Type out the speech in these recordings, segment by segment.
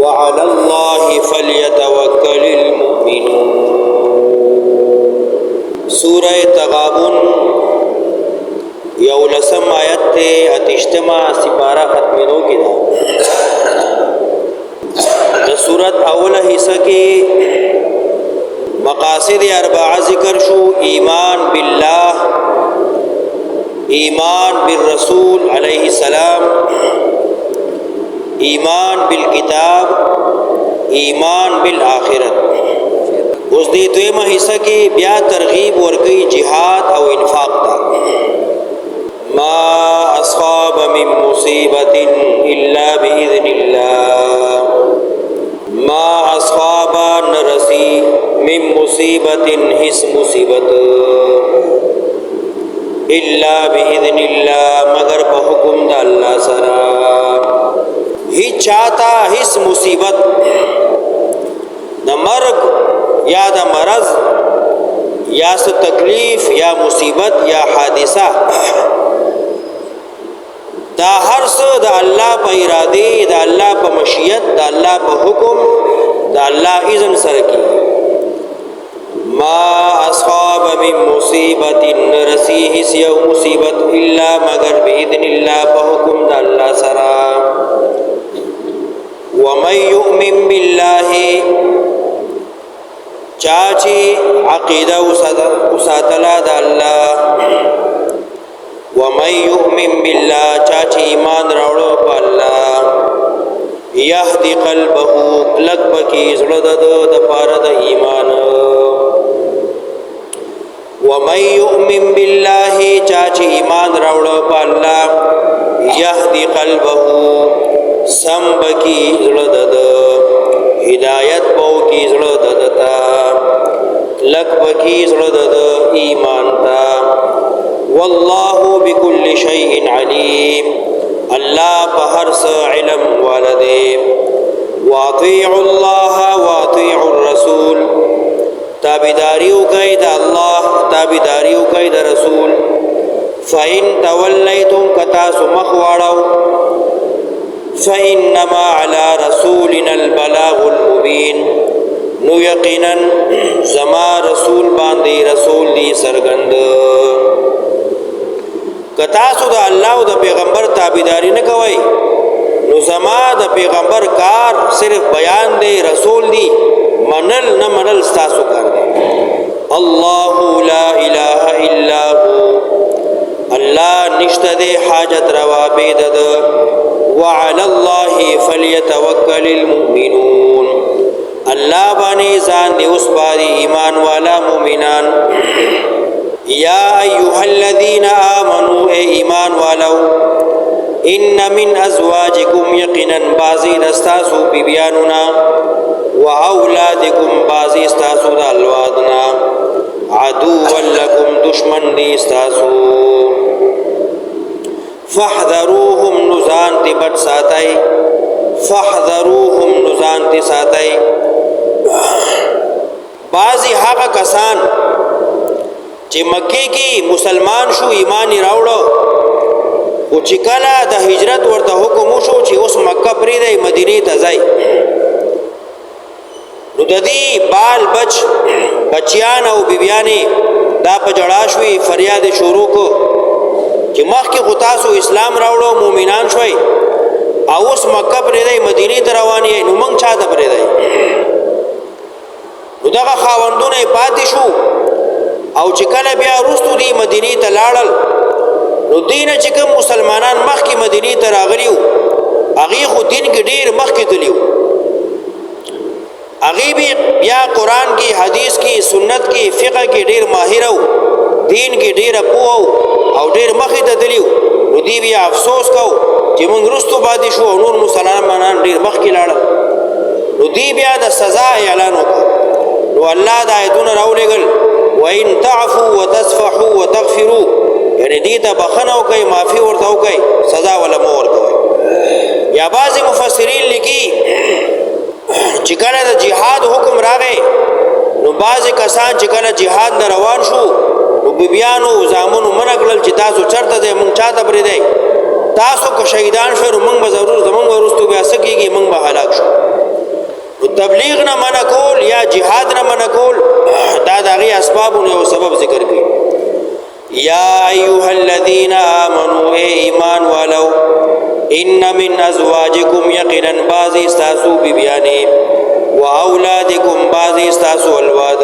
وعلى الله فليتوكل المؤمنون. سورہ تغابن 11 آیت تے 28 سپارہ ختمینوں کی دا. سورت اول حصہ کی مقاصد اربعہ ذکر شو. ایمان باللہ، ایمان بالرسول علیہ السلام، ایمان بالکتاب، ایمان بالآخرت. اس دی دویمہ حصہ کی بیا ترغیب ورکی جہاد او انفاق تا. ما اصحاب من مصیبت الا باذن اللہ، ما اصحاب نرسی من مصیبت حس مصیبت الا باذن اللہ مگر بحکم دا اللہ سرا. ہی چاہتا حس مصیبت دا مرگ یا دا مرض یا س تکلیف یا مصیبت یا حادثہ دا ہر سو دا اللہ پا ارادے، دا اللہ پا مشیت، دا اللہ پا حکم، دا اللہ اذن سر کی. ما اصحاب من مصیبت نرسی حس یو مصیبت الا مگر باذن اللہ پا حکم دا اللہ سرا. ومن یؤمن باللہ چاچی عقیدہ اساتلا دا اللہ. ومن یؤمن باللہ چاچی ایمان راوڑو پا اللہ. یهدی قلبہ کلک بکی زڑد دا پارد ایمان. ومن یؤمن باللہ چاچی ایمان راوڑو پا اللہ. یهدی قلبہ سم بکی زڑد ہدایت بو کی زڑد تا لک بکی زڑد ایمان تا. واللہ بكل شیء علیم اللہ پہر سے علم والدے. واطیعوا اللہ واطیعوا الرسول تابداریو قید اللہ تابداریو قید رسول. فإن تولیتم کتاس مخوارو فإنما على رسولنا البلاغ المبین نو یقینا زما رسول باندې رسول دی سرګند. کتاسو دا اللہ و دا پیغمبر تابداری نہ کوئی نو زما دا پیغمبر کار صرف بیان دے رسول دی منل نہ منل ستاسو کار دے. اللہ لا الہ الا ہو اللہ نشت دے حاجت روا بیدد. وعلى الله فليتوكل المؤمنون اللہ بانی زان دے اس باری ایمان والا مومنان. یا ایوہ الذین آمنوا اے ایمان والو ان من ازواجکم یقینا بازی دستاسو بیبیاننا و اولادکم بازی استاسو دا الوادنا عدو لکم دشمن دی استاسو. فاحذروهم نزان تی بٹ ساتائی فاحذروهم نزان تی ساتائی. بعضی حق کسان چی مکی کی مسلمان شو ایمانی راوڑو و چی کلا دا ہجرت ورطا حکمو شو چی اس مکہ پریدے مدینی تزائی نو دا دی بال بچ بچیان او بیبیانی دا پا جڑاشوی فریاد شروع کو کہ مخ کی غتاسو اسلام راوڑو مومنان شوئی او اس مکہ پریدے مدینی تروانی ہے نو منگ چاہتا پریدے نو دا خاوندون پاتی شو او چکل بیا رستو دی مدینی تلاړل نو دین چکم مسلمانان مخ کی مدینی تراغلیو اغی خو دین کی ډیر مخ کی تلیو اغی بھی بیا قرآن کی حدیث کی سنت کی فقہ کی ډیر ماہرو دین کی ډیر پوو او ډیر مخ ته تلیو نو دی بیا افسوس کو چې موږ رستو باندې شو نور مسلمانان ډیر مخ کی لاړل نو دی بیا د سزا اعلان وکړ نو الله د آیتونو راولېګل وَإِن تَعْفُوا وَتَصْفَحُوا وَتَغْفِرُوا یعنی دیتا بخنو کئی معافی ورتاو کئی سزا والا مور کئی. یا بعض مفسرین لکی چکل دا جہاد حکم راگے نو بعض کسان چکل جہاد دا روان شو نو بیبیانو زامنو منکلل چی تاسو چرتا دے منگ چاہتا بری دے تاسو که شہیدان شو منگ با ضرور زمان ورستو بیا سکی گی منگ با حلاک شو تبلیغ نه منع کول یا جهاد نه منع کول دا دغه اسبابونه او سبب ذکر کړي. یا ایها الذین آمنوا ایمان والو ان من ازواجکم یقینا بعضی استاسو بیبیانی و اولادکم بعضی استاسو اولاد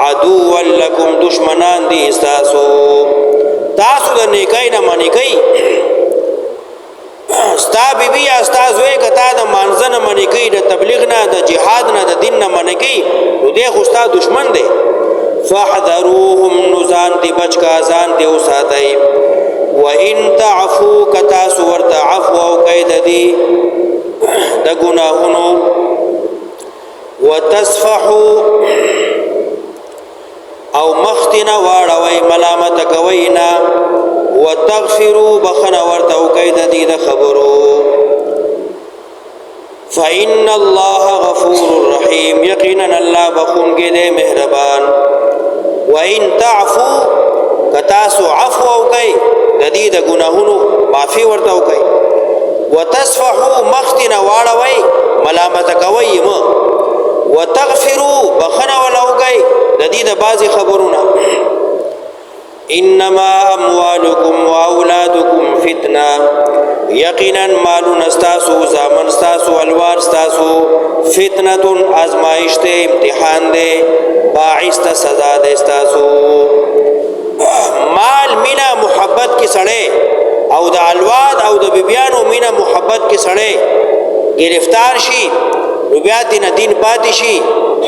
عدو لکم دشمنان دی استاسو. تاسو د نیکای نه منی کوي ستا بیبی یا ستا زوی کتا د مانځه نه منی کوي د تبلیغ نه د جهاد نه د دین نه منی کوي نو دی خو ستا دشمن دی. فاحذروهم نزان دی بچ کا ځان دی وساتئ. وان تعفو کتا سورت عفو او کید دی د گناهونو وتصفحوا او مختنا واړوي ملامت کوینا وتغفروا بخنا ورته او کید دی د خبرو. فإن الله غفور رحيم یقینا الله بخونګي دې مهربان. وإن تعفو کتاسو عفو او کوي د دې د ګناهونو معافي ورته او کوي. وتصفحوا مختنا واړوي ملامت کوي وتغفروا بخنا ولو کوي د دې د بازي خبرونه. انما اموالکم واولادکم فتنه یقینا مالون استاسو زامن استاسو الوار استاسو فتنه ازمائش ته امتحان ده باعث ته سزا ده استاسو. مال مینا محبت کی سړی او د الواد او د بیبیانو مینا محبت کی سړی گرفتار شي نو بیا دین پاتې شي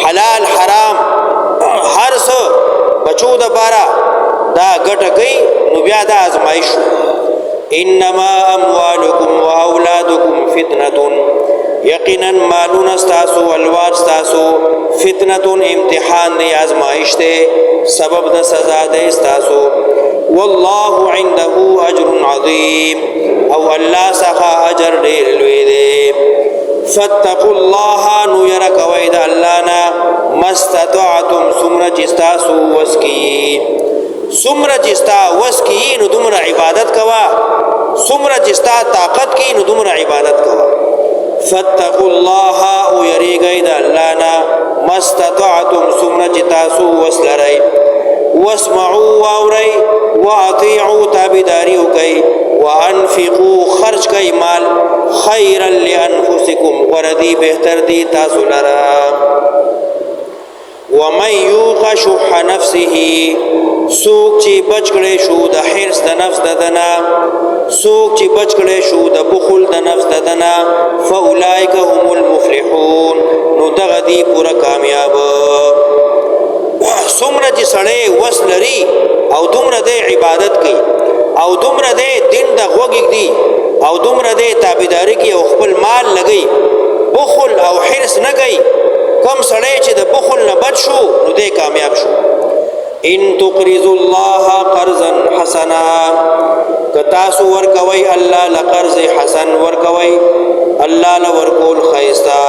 حلال حرام هر څه بچو د بارا دا ګټه کوي نو بیا دا ازمایش. انما اموالکم واولادکم فتنه یقینا مالون استاسو الوار استاسو فتنه امتحان دی ازمایش دی سبب د سزا دی استاسو. والله عنده اجر عظیم او الله څخه اجر ډیر لوی دی. فاتقوا الله نو يرکوي د الله نه مستطعتم سمره جستاسو وسکی سمره جستا وسکی نو دومره عبادت کوا سمره جستا طاقت کی نو دومره عبادت کوا. فاتقوا الله او يريګي د الله نه مستطعتم سمره جتاسو وسلري. واسمعوا واوري واطيعوا تابداري وکي وانفقوا خرج کئی مال خيرا لانفسكم وردي بهتر دی تاسو لرا. ومن يوق شح نفسه سوک چی بچ کړي شو د حرص د نفس ددنا سوک چی بچ کړي شو د بخل د نفس ددنا فاولئک هم المفلحون نو دغه دی پورا کامیاب. څومره چې سړی وس لري او دومره د عبادت کوي او دومره د دین د غوږ دی او دومره د تابعداري کوي او خپل مال لګي بخل او حرص نه کوي کم سړی چې د بخل نه بچ شو نو دی کامیاب شو. ان تقرضوا الله قرضا حسنا کتاسو ورکوي الله لقرض حسن ورکوي الله لورکول خیستا.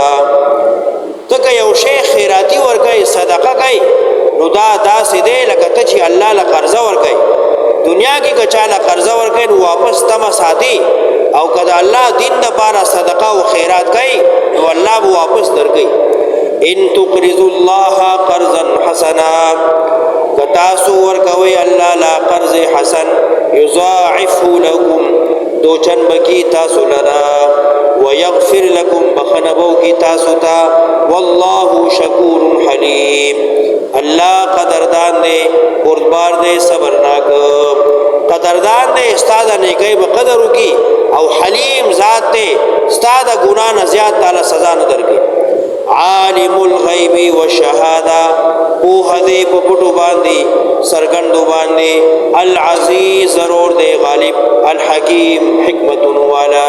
تک یو شی خیراتی ورکوي صدقه کوي نو دا داسې دی لکه ته چې الله له قرضه ورکوي. دنیا کې که چاله قرضه ورکوي نو واپس تمه ساتي او که د الله دین دپاره صدقه او خیرات کوي نو الله به واپس درکوي. ان تقرضوا الله قرضا حسنا کتاسو ورکوي الله لا قرض حسن یضاعفه لكم دوچن بکی تاسو لرا ويغفر لكم بخنبو کی تاسو تا والله شکور حلیم الله قدردان دے بردبار دے صبرناک قدردان دے استاد نیکی بقدرو کی او حلیم ذات دے استاد گناہ نزیاد تعالی سزا ندر کی. عالم الغیب والشهاده اوه دې په پټو باندې سرګندو باندې العزیز ضرور دې غالب الحکیم حکمت والا.